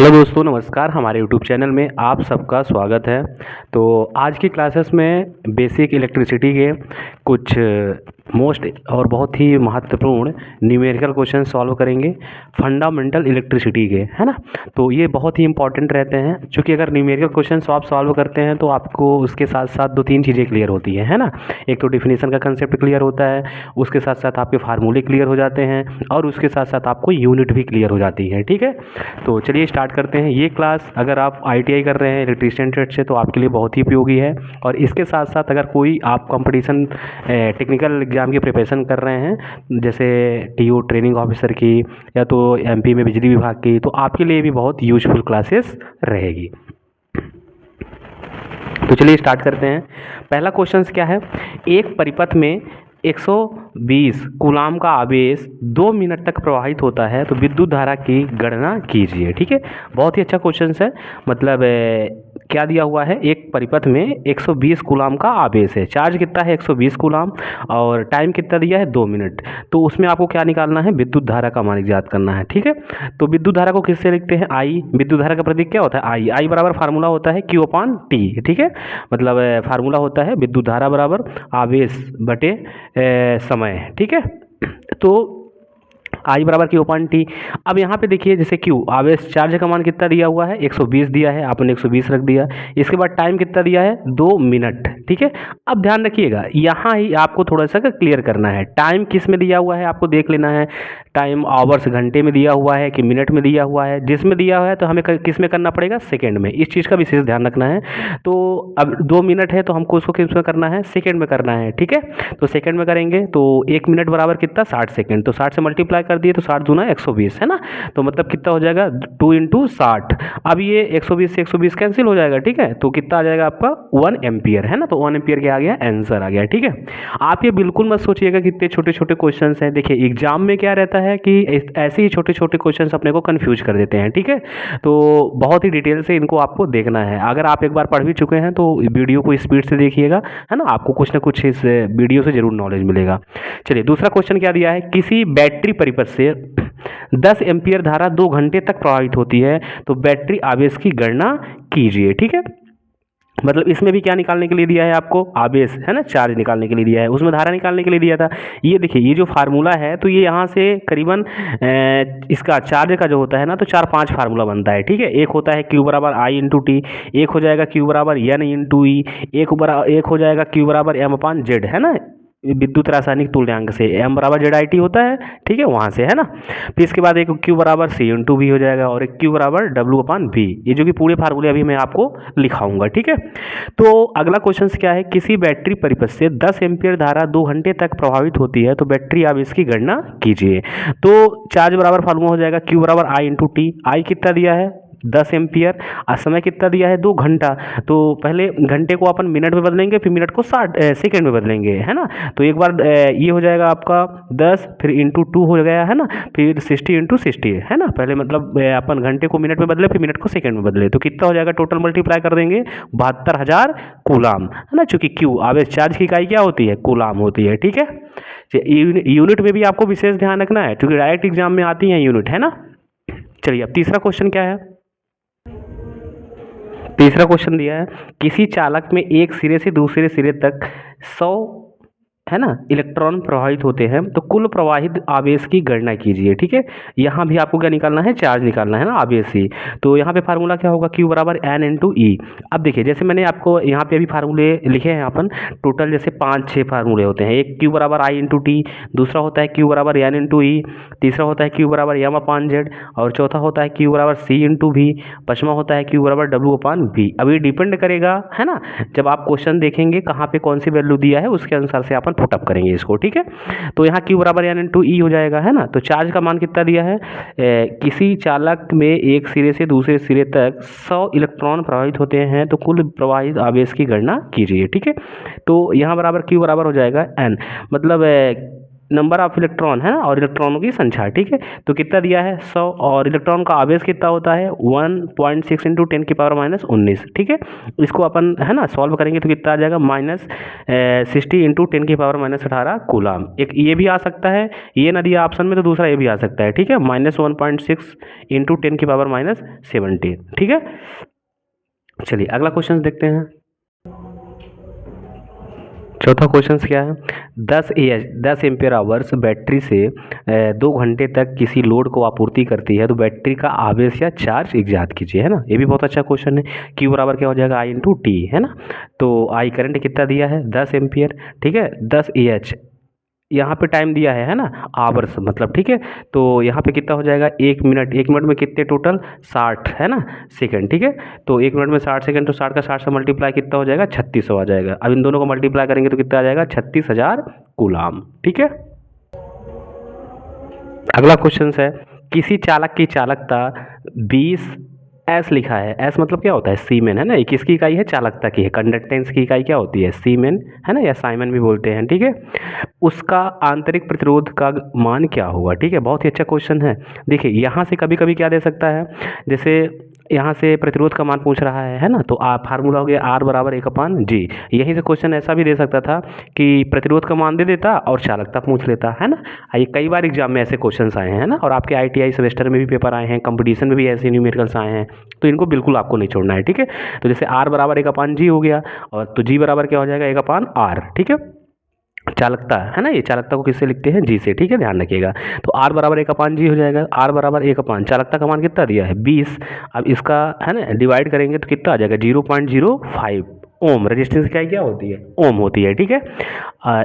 Hello दोस्तों, नमस्कार। हमारे यूट्यूब चैनल में आप सबका स्वागत है। तो आज की क्लासेस में बेसिक इलेक्ट्रिसिटी के कुछ मोस्ट और बहुत ही महत्वपूर्ण न्यूमेरिकल क्वेश्चन सॉल्व करेंगे फंडामेंटल इलेक्ट्रिसिटी के, है ना। तो ये बहुत ही इंपॉर्टेंट रहते हैं, क्योंकि अगर न्यूमेरिकल क्वेश्चन आप सॉल्व करते हैं तो आपको उसके साथ साथ दो तीन चीज़ें क्लियर होती हैं, है ना। एक तो डिफिनीशन का कंसेप्ट क्लियर होता है, उसके साथ साथ आपके फार्मूले क्लियर हो जाते हैं और उसके साथ साथ आपको यूनिट भी क्लियर हो जाती है। ठीक है, तो चलिए स्टार्ट करते हैं। ये क्लास अगर आप ITI कर रहे हैं इलेक्ट्रीशियन ट्रेड से तो आपके लिए बहुत ही उपयोगी है, और इसके साथ साथ अगर कोई आप कंपटीशन टेक्निकल एग्ज़ाम की प्रिपरेशन कर रहे हैं, जैसे TO ट्रेनिंग ऑफिसर की या तो MP में बिजली विभाग की, तो आपके लिए भी बहुत यूजफुल क्लासेस रहेगी। तो चलिए स्टार्ट करते हैं। पहला क्वेश्चन क्या है, एक परिपथ में 120 कूलाम का आवेश 2 मिनट तक प्रवाहित होता है तो विद्युत धारा की गणना कीजिए। ठीक है, बहुत ही अच्छा क्वेश्चन है। मतलब क्या दिया हुआ है, एक परिपथ में 120 कूलाम का आवेश है, चार्ज कितना है 120 कूलाम, और टाइम कितना दिया है 2 मिनट। तो उसमें आपको क्या निकालना है, विद्युत धारा का मान ज्ञात करना है। ठीक है, तो विद्युत धारा को किससे लिखते हैं, आई। विद्युत धारा का प्रतीक क्या होता है, आई। आई बराबर फार्मूला होता है Q/T। ठीक है, मतलब फार्मूला होता है विद्युत धारा बराबर आवेश बटे समय। ठीक है, तो आई बराबर Q/T। अब यहाँ पे देखिए, जैसे Q आवेश चार्ज का मान कितना दिया हुआ है 120 दिया है, आपने 120 रख दिया। इसके बाद टाइम कितना दिया है 2 मिनट। ठीक है, अब ध्यान रखिएगा, यहाँ ही आपको थोड़ा सा क्लियर करना है, टाइम किस में दिया हुआ है आपको देख लेना है। टाइम आवर्स घंटे में दिया हुआ है कि मिनट में दिया हुआ है, जिसमें दिया हुआ है तो हमें किस में करना पड़ेगा, सेकेंड में। इस चीज़ का विशेष ध्यान रखना है। तो अब 2 मिनट है तो हमको उसको किस में करना है, सेकेंड में करना है। ठीक है, तो सेकेंड में करेंगे तो 1 मिनट बराबर कितना 60 सेकेंड, तो 60 से मल्टीप्लाई कर दिए तो 60 दूना 120, है ना। तो मतलब कितना हो जाएगा 2 × 60। अब ये 120 से 120 कैंसिल हो जाएगा। ठीक है, तो कितना आ जाएगा आपका 1 एम्पियर, है ना। तो 1 एम्पियर क्या आ गया, आंसर आ गया। ठीक है, आप ये बिल्कुल मत सोचिएगा कितने छोटे छोटे क्वेश्चन हैं। देखिए एग्जाम में क्या रहता है कि ऐसे ही छोटे छोटे क्वेश्चन अपने को कंफ्यूज कर देते हैं। ठीक है, तो बहुत ही डिटेल से इनको आपको देखना है। अगर आप एक बार पढ़ भी चुके हैं तो वीडियो को स्पीड से देखिएगा, है ना, आपको कुछ ना कुछ इस वीडियो से जरूर नॉलेज मिलेगा। चलिए दूसरा क्वेश्चन क्या दिया है, किसी बैटरी परिपथ से 10 एम्पियर धारा 2 घंटे तक प्रवाहित होती है तो बैटरी आवेश की गणना कीजिए। ठीक है, मतलब इसमें भी क्या निकालने के लिए दिया है आपको, आवेश, है ना, चार्ज निकालने के लिए दिया है, उसमें धारा निकालने के लिए दिया था। ये देखिए, ये जो फार्मूला है तो ये यहाँ से करीबन इसका चार्ज का जो होता है ना, तो 4-5 फार्मूला बनता है। ठीक है, एक होता है Q/I/T, एक हो जाएगा Q/N/E, एक हो जाएगा Q/M/Z, है ना, विद्युत रासायनिक तुल्यांक से M बराबर ZIT होता है। ठीक है, वहाँ से, है ना। फिर इसके बाद एक Q/C/V हो जाएगा और एक Q/W/V, ये जो कि पूरे फार्मूले अभी मैं आपको लिखाऊंगा। ठीक है, तो अगला क्वेश्चन क्या है, किसी बैटरी परिपथ से 10 एम्पियर धारा 2 घंटे तक प्रभावित होती है तो बैटरी आवेश की गणना कीजिए। तो चार्ज बराबर फार्मूला हो जाएगा Q/I/T। आई कितना दिया है 10 एम्पियर, और समय कितना दिया है 2 घंटा। तो पहले घंटे को अपन मिनट में बदलेंगे, फिर मिनट को 60 सेकेंड में बदलेंगे, है ना। तो एक बार ये हो जाएगा आपका 10, फिर इंटू 2 हो गया, है ना, फिर 60 × 60, है ना। पहले मतलब अपन घंटे को मिनट में बदले, फिर मिनट को सेकेंड में बदले, तो कितना हो जाएगा, टोटल मल्टीप्लाई कर देंगे 72,000 कूलाम, है ना, चूंकि क्यू आवेश चार्ज की इकाई क्या होती है, कूलाम होती है। ठीक है, यूनिट में भी आपको विशेष ध्यान रखना है क्योंकि डायरेक्ट एग्जाम में आती है यूनिट, है ना। चलिए अब तीसरा क्वेश्चन क्या है, तीसरा क्वेश्चन दिया है, किसी चालक में एक सिरे से दूसरे सिरे तक 100, है ना, इलेक्ट्रॉन प्रवाहित होते हैं तो कुल प्रवाहित आवेश की गणना कीजिए। ठीक है, यहाँ भी आपको क्या निकालना है, चार्ज निकालना है ना, आवेश ही। तो यहाँ पे फार्मूला क्या होगा, Q/N/E। अब देखिए, जैसे मैंने आपको यहाँ पे अभी फार्मूले लिखे हैं अपन, टोटल जैसे 5-6 फार्मूले होते हैं। एक Q/I/T, दूसरा होता है Q/N/E, तीसरा होता है Q/M/Z, और चौथा होता है Q/C/V, पांचवा होता है Q/W/V। अब ये डिपेंड करेगा, है ना, जब आप क्वेश्चन देखेंगे कहाँ पे कौन सी वैल्यू दिया है उसके अनुसार से अपन पुटअप करेंगे इसको। ठीक है, तो यहाँ Q/N/E हो जाएगा, है ना। तो चार्ज का मान कितना दिया है, किसी चालक में एक सिरे से दूसरे सिरे तक 100 इलेक्ट्रॉन प्रवाहित होते हैं तो कुल प्रवाहित आवेश की गणना कीजिए। ठीक है, तो यहाँ बराबर Q बराबर हो जाएगा N, मतलब नंबर ऑफ इलेक्ट्रॉन है ना, और इलेक्ट्रॉनों की संख्या, ठीक है। तो कितना दिया है 100, और इलेक्ट्रॉन का आवेश कितना होता है 1.6 इंटू 10⁻⁹ ठीक है। इसको अपन है ना सॉल्व करेंगे तो कितना आ जाएगा -60 इंटू 10⁻⁸ कूलाम। एक ये भी आ सकता है, ये ना दिया ऑप्शन में तो दूसरा ये भी आ सकता है, ठीक है, -1.6 इंटू 10⁻⁷, ठीक है। चलिए अगला क्वेश्चन देखते हैं। चौथा क्वेश्चन क्या है, 10 एम्पियर आवर्स बैटरी से 2 घंटे तक किसी लोड को आपूर्ति करती है, तो बैटरी का आवेश या चार्ज इजाद कीजिए, है ना। ये भी बहुत अच्छा क्वेश्चन है। क्यू बराबर क्या हो जाएगा आई इंटू टी, है ना। तो आई करंट कितना दिया है 10 एम्पियर, ठीक है, 10 एच, यहाँ पे टाइम दिया है ना आवर्स मतलब, ठीक है। तो यहाँ पे कितना हो जाएगा 1 मिनट, 1 मिनट में कितने टोटल 60 है ना सेकंड, ठीक है। तो 1 मिनट में 60 सेकंड, तो 60 का 60 से मल्टीप्लाई कितना हो जाएगा 3600 आ जाएगा। अब इन दोनों को मल्टीप्लाई करेंगे तो कितना आ जाएगा 36,000 कूलाम, ठीक है। अगला क्वेश्चन है, किसी चालक की चालकता 20 एस लिखा है। एस मतलब क्या होता है सीमेन, है ना। ये किसकी इकाई है चालकता की है। कंडक्टेंस की इकाई क्या होती है सीमेन, है ना, या साइमन भी बोलते हैं, ठीक है। उसका आंतरिक प्रतिरोध का मान क्या होगा, ठीक है। बहुत ही अच्छा क्वेश्चन है। देखिए यहाँ से कभी कभी क्या दे सकता है, जैसे यहाँ से प्रतिरोध का मान पूछ रहा है ना, तो फार्मूला हो गया R बराबर 1/G। यहीं से क्वेश्चन ऐसा भी दे सकता था कि प्रतिरोध का मान दे देता और चालकता पूछ लेता, है ना। ये कई बार एग्जाम में ऐसे क्वेश्चंस आए हैं ना, और आपके ITI सेमेस्टर में भी पेपर आए हैं, कंपटीशन में भी ऐसे न्यूमेरिकल्स आए हैं, तो इनको बिल्कुल आपको नहीं छोड़ना है, ठीक है। तो जैसे R बराबर 1/G हो गया, और तो G बराबर क्या हो जाएगा 1/R, ठीक है। चालकता है ना, ये चालकता को किससे लिखते हैं जी से, ठीक है, ध्यान रखिएगा। तो R बराबर 1/G हो जाएगा। R बराबर 1/, चालकता का मान कितना दिया है 20। अब इसका है ना डिवाइड करेंगे तो कितना आ जाएगा 0.05 ओम। रेजिस्टेंस क्या होती है ओम होती है, ठीक है।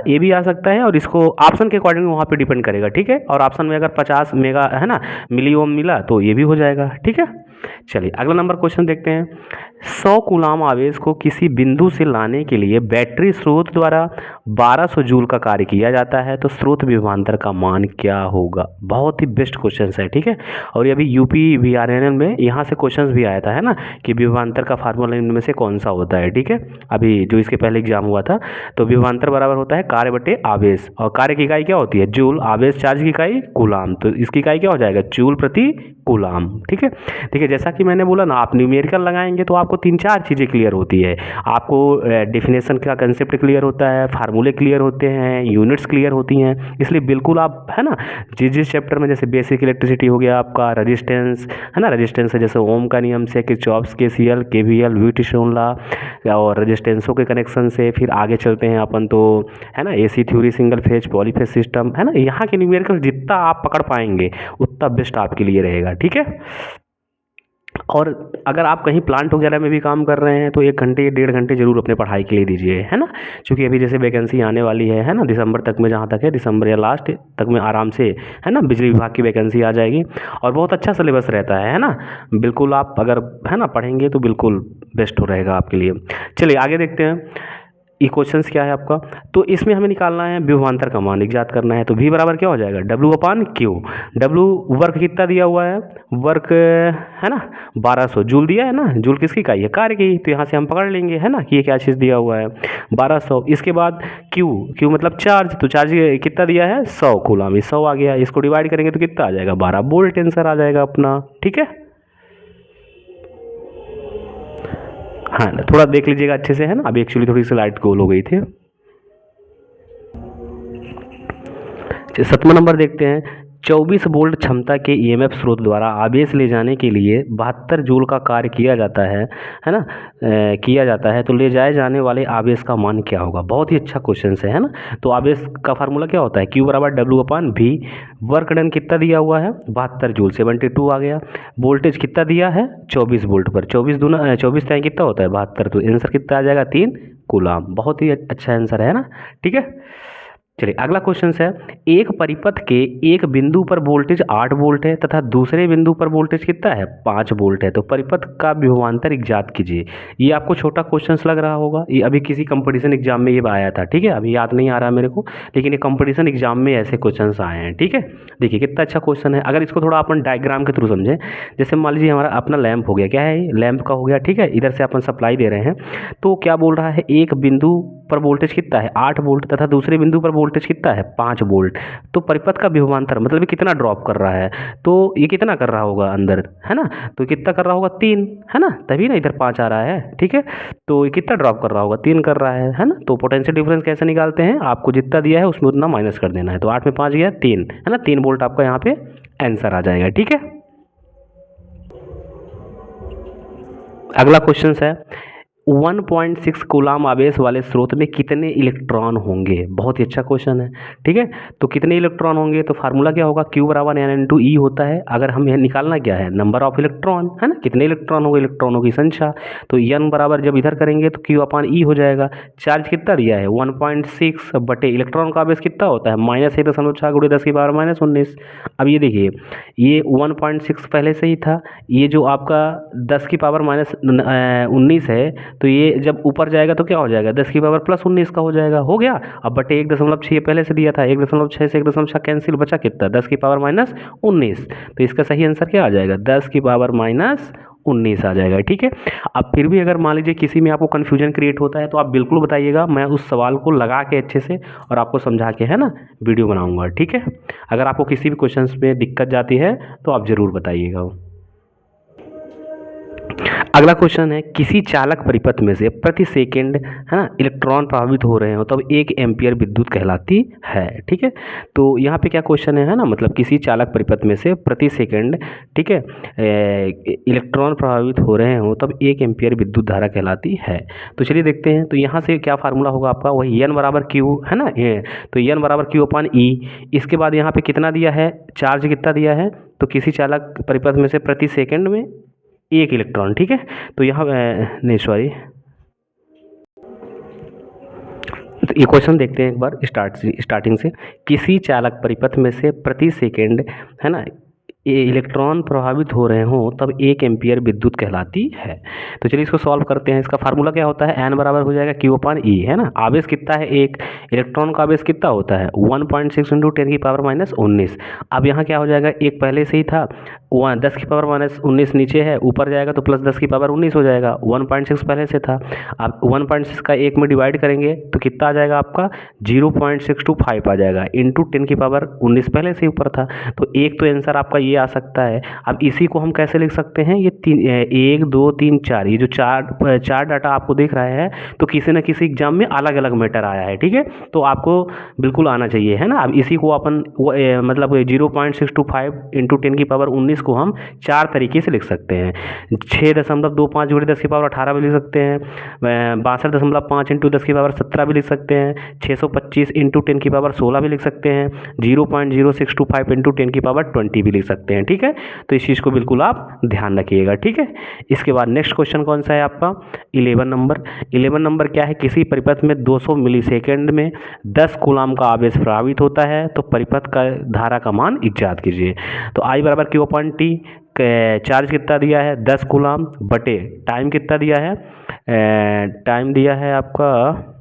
ये भी आ सकता है, और इसको ऑप्शन के अकॉर्डिंग वहाँ पे डिपेंड करेगा, ठीक है। और ऑप्शन में अगर 50 मेगा है ना मिली ओम मिला तो ये भी हो जाएगा, ठीक है। चलिए अगला नंबर क्वेश्चन देखते हैं। 100 कूलाम आवेश को किसी बिंदु से लाने के लिए बैटरी स्रोत द्वारा 1200 जूल का कार्य किया जाता है, तो स्रोत विभवांतर का मान क्या होगा। बहुत ही बेस्ट क्वेश्चन है, ठीक है। और ये अभी यूपी VRNL में यहाँ से क्वेश्चन भी आया था, है ना, कि विभवांतर का फार्मूला इनमें से कौन सा होता है, ठीक है। अभी जो इसके पहले एग्जाम हुआ था, तो विभवांतर बराबर होता है कार्य बटे आवेश, और कार्य की इकाई क्या होती है जूल, आवेश चार्ज की इकाई कूलाम, तो इसकी इकाई क्या हो जाएगा जूल प्रति कूलाम, ठीक है। देखिए जैसा कि मैंने बोला ना, आप न्यूमेरिकल लगाएंगे तो आपको 3-4 चीज़ें क्लियर होती है। आपको डेफिनेशन का कंसेप्ट क्लियर होता है, फार्मूले क्लियर होते हैं, यूनिट्स क्लियर होती हैं। इसलिए बिल्कुल आप है ना जिस चैप्टर में, जैसे बेसिक इलेक्ट्रिसिटी हो गया आपका, रेजिस्टेंस है ना, रेजिस्टेंस है जैसे ओम का नियम से, Kirchhoff's KCL KVL Wheatstone law, और रेजिस्टेंसों के कनेक्शन से फिर आगे चलते हैं अपन, तो है ना AC theory, single phase polyphase system, है ना। यहाँ के न्यूमेरिकल जितना आप पकड़ पाएंगे उतना बेस्ट आपके लिए रहेगा, ठीक है। और अगर आप कहीं प्लांट वगैरह में भी काम कर रहे हैं तो 1 घंटे या 1.5 घंटे जरूर अपने पढ़ाई के लिए दीजिए, है ना। क्योंकि अभी जैसे वैकेंसी आने वाली है ना, दिसंबर तक में, जहाँ तक है दिसंबर या लास्ट तक में आराम से है ना बिजली विभाग की वैकेंसी आ जाएगी, और बहुत अच्छा सिलेबस रहता है ना। बिल्कुल आप अगर है ना पढ़ेंगे तो बिल्कुल बेस्ट हो रहेगा आपके लिए। चलिए आगे देखते हैं। ये क्वेश्चंस क्या है आपका, तो इसमें हमें निकालना है विभवांतर का मान इजाद करना है। तो V बराबर क्या हो जाएगा W/Q। W वर्क कितना दिया हुआ है, वर्क है ना 1200 जूल दिया है ना, जूल किसकी इकाई है कार्य की, तो यहाँ से हम पकड़ लेंगे है ना कि ये क्या चीज़ दिया हुआ है 1200। इसके बाद Q मतलब चार्ज, तो चार्ज कितना दिया है 100 कूलाम, 100 आ गया। इसको डिवाइड करेंगे तो कितना आ जाएगा 12 वोल्ट आंसर आ जाएगा अपना, ठीक है। हाँ थोड़ा देख लीजिएगा अच्छे से, है ना, अभी एक्चुअली थोड़ी सी लाइट गोल हो गई थी। 7वां नंबर देखते हैं। 24 वोल्ट क्षमता के EMF स्रोत द्वारा आवेश ले जाने के लिए 72 जूल का कार्य किया जाता है ना, किया जाता है, तो ले जाए जाने वाले आवेश का मान क्या होगा। बहुत ही अच्छा क्वेश्चन है ना। तो आवेश का फार्मूला क्या होता है Q बराबर W/V। वर्क डन कितना दिया हुआ है 72 जूल, 72 आ गया। वोल्टेज कितना दिया है 24 वोल्ट पर, 24 टाइम कितना होता है 72, तो आंसर कितना आ जाएगा 3 कूलाम। बहुत ही अच्छा आंसर है ना, ठीक है। चलिए अगला क्वेश्चन है, एक परिपथ के एक बिंदु पर वोल्टेज 8 वोल्ट है तथा दूसरे बिंदु पर वोल्टेज कितना है 5 वोल्ट है, तो परिपथ का विभवांतर इजाद कीजिए। ये आपको छोटा क्वेश्चन लग रहा होगा, ये अभी किसी कंपटीशन एग्जाम में ये आया था, ठीक है। अभी याद नहीं आ रहा मेरे को, लेकिन ये कंपटीशन एग्जाम में ऐसे क्वेश्चन आए हैं, ठीक है। देखिए कितना अच्छा क्वेश्चन है। अगर इसको थोड़ा अपन डायग्राम के थ्रू समझें, जैसे मान लीजिए हमारा अपना लैंप हो गया, क्या है लैंप का हो गया, ठीक है। इधर से अपन सप्लाई दे रहे हैं, तो क्या बोल रहा है एक बिंदु पर वोल्टेज कितना है 8 वोल्ट तथा दूसरे बिंदु पर वोल्टेज कितना है 5 वोल्ट। तो परिपथ का विभवांतर मतलब ये कितना ड्रॉप कर रहा है, तो ये कितना कर रहा होगा अंदर, है ना, तो कितना कर रहा होगा 3, है ना, तभी ना इधर 5 आ रहा है, ठीक है। तो ये कितना ड्रॉप कर रहा होगा 3 कर रहा है ना। तो पोटेंशियल डिफरेंस कैसे निकालते हैं, आपको जितना दिया है उसमें उतना माइनस कर देना है। तो 8 में 5 गया 3, है ना, 3 वोल्ट आपका यहाँ पे आंसर आ जाएगा, ठीक है। अगला क्वेश्चन है 1.6 कूलाम आवेश वाले स्रोत में कितने इलेक्ट्रॉन होंगे। बहुत ही अच्छा क्वेश्चन है, ठीक है। तो कितने इलेक्ट्रॉन होंगे, तो फार्मूला क्या होगा, Q बराबर N/E होता है। अगर हम यह निकालना क्या है, नंबर ऑफ इलेक्ट्रॉन, है ना, कितने इलेक्ट्रॉन होंगे, इलेक्ट्रॉनों की संख्या। तो N बराबर जब इधर करेंगे तो Q/E हो जाएगा। चार्ज कितना दिया है 1.6 बटे इलेक्ट्रॉन का आवेश कितना होता है -1.6 × 10⁻⁻19। अब ये देखिए, ये 1.6 पहले से ही था, ये जो आपका 10⁻⁻19 है, तो ये जब ऊपर जाएगा तो क्या हो जाएगा 10⁻+19 का हो जाएगा, हो गया। अब बटे 1.6 पहले से दिया था, 1.6 से 1.6 कैंसिल, बचा कितना 10⁻−19। तो इसका सही आंसर क्या आ जाएगा 10⁻−19 आ जाएगा, ठीक है। अब फिर भी अगर मान लीजिए किसी में आपको कन्फ्यूजन क्रिएट होता है तो आप बिल्कुल बताइएगा, मैं उस सवाल को लगा के अच्छे से और आपको समझा के, है ना, वीडियो बनाऊंगा, ठीक है। अगर आपको किसी भी क्वेश्चन में दिक्कत जाती है तो आप ज़रूर बताइएगा। अगला क्वेश्चन है किसी चालक परिपथ में से प्रति सेकंड, है ना, इलेक्ट्रॉन प्रभावित हो रहे हो तब 1 एम्पियर विद्युत कहलाती है, ठीक है। तो यहाँ पे क्या क्वेश्चन है ना, मतलब किसी चालक परिपथ में से प्रति सेकंड, ठीक है, इलेक्ट्रॉन प्रभावित हो रहे हो तब 1 एम्पियर विद्युत धारा कहलाती है। तो चलिए देखते हैं। तो यहाँ से क्या फार्मूला होगा आपका, वही N बराबर Q, है ना, ये तो N बराबर Q/E। इसके बाद यहाँ पे कितना दिया है, चार्ज कितना दिया है, तो किसी चालक परिपथ में से प्रति सेकंड में 1 इलेक्ट्रॉन, ठीक है। तो यहाँ नहीं सॉरी, तो ये क्वेश्चन देखते हैं एक बार स्टार्टिंग से। किसी चालक परिपथ में से प्रति सेकंड, है ना, ये इलेक्ट्रॉन प्रभावित हो रहे हों तब 1 एम्पियर विद्युत कहलाती है। तो चलिए इसको सॉल्व करते हैं। इसका फार्मूला क्या होता है, N बराबर हो जाएगा Q/E, है ना। आवेश कितना है 1, इलेक्ट्रॉन का आवेश कितना होता है 1.6 × 10⁻−19। अब यहाँ क्या हो जाएगा, एक पहले से ही था, 10⁻−19 नीचे है, ऊपर जाएगा तो +10⁻19 हो जाएगा। 1.6 पहले से था, अब 1.6 का 1 में डिवाइड करेंगे तो कितना आ जाएगा आपका 0.625 आ जाएगा, इंटू 10⁻19 पहले से ऊपर था। तो एक तो आंसर आपका ये आ सकता है। अब इसी को हम कैसे लिख सकते हैं, ये 1 2 3 4, ये जो चार डाटा आपको दिख रहा है, तो किसी न किसी एग्जाम में अलग अलग मैटर आया है, ठीक है। तो आपको बिल्कुल आना चाहिए, है ना। अब इसी को अपन मतलब 0.625 इंटू 10⁻19 को हम 4 तरीके से लिख सकते हैं। 6.25 × 10⁻18 भी लिख सकते हैं, 62.5 इंटू 10⁻17 भी लिख सकते हैं, 625 इंटू 10⁻16 भी लिख सकते हैं, 0.0625 इंटू 10⁻20 भी लिख सकते हैं, ठीक है। तो इस चीज़ को बिल्कुल आप ध्यान रखिएगा, ठीक है। इसके बाद नेक्स्ट क्वेश्चन कौन सा है आपका 11 नंबर। 11 नंबर क्या है, किसी परिपथ में 200 मिलीसेकंड में 10 कूलाम का आवेश प्रभावित होता है तो परिपथ का धारा का मान इज्जात कीजिए। तो I बराबर Q/T, चार्ज कितना दिया है 10 कूलाम, बटे टाइम कितना दिया है, टाइम दिया है आपका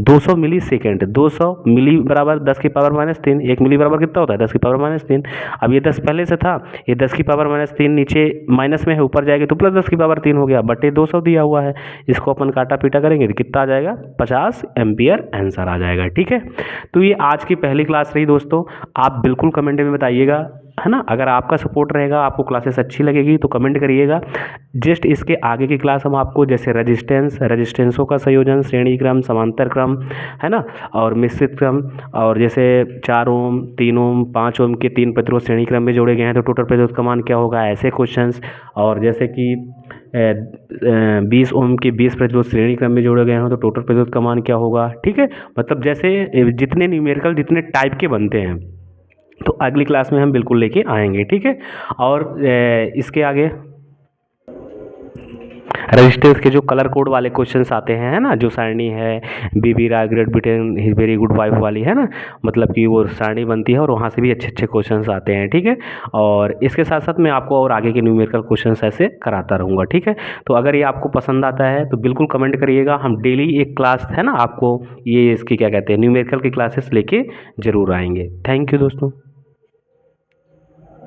200 मिलीसेकंड। 200 मिली बराबर 10⁻−3, 1 मिली बराबर कितना होता है 10⁻−3। अब ये 10 पहले से था, ये 10⁻−3 नीचे माइनस में है, ऊपर जाएगा तो +10⁻3 हो गया, बटे 200 दिया हुआ है। इसको अपन काटा पीटा करेंगे तो कितना आ जाएगा 50 एम्पियर आंसर आ जाएगा, ठीक है। तो ये आज की पहली क्लास रही दोस्तों। आप बिल्कुल कमेंट में बताइएगा, है ना। अगर आपका सपोर्ट रहेगा, आपको क्लासेस अच्छी लगेगी तो कमेंट करिएगा। जस्ट इसके आगे की क्लास हम आपको जैसे रजिस्टेंसों का संयोजन, श्रेणी क्रम, समांतर क्रम, है ना, और मिश्रित क्रम, और जैसे 4 ओम, 3 ओम, 5 ओम के 3 प्रतिरोध श्रेणी क्रम में जोड़े गए हैं तो टोटल प्रतिरोध का मान क्या होगा, ऐसे क्वेश्चंस। और जैसे कि 20 ओम के 20 प्रतिरोध श्रेणी क्रम में जोड़े गए हैं तो टोटल प्रतिरोध का मान क्या होगा, ठीक है। मतलब जैसे जितने न्यूमेरिकल जितने टाइप के बनते हैं तो अगली क्लास में हम बिल्कुल लेके आएंगे, ठीक है। और इसके आगे रजिस्टेंस के जो कलर कोड वाले क्वेश्चंस आते हैं, है ना, जो सारणी है BB Rai Great Britain very good wife वाली, है ना, मतलब कि वो सारणी बनती है और वहाँ से भी अच्छे अच्छे क्वेश्चंस आते हैं, ठीक है। और इसके साथ साथ मैं आपको और आगे के न्यूमेरिकल क्वेश्चंस ऐसे कराता रहूँगा, ठीक है। तो अगर ये आपको पसंद आता है तो बिल्कुल कमेंट करिएगा। हम डेली एक क्लास, है ना, आपको ये इसकी क्या कहते हैं न्यूमेरिकल की क्लासेस लेके ज़रूर आएंगे। थैंक यू दोस्तों।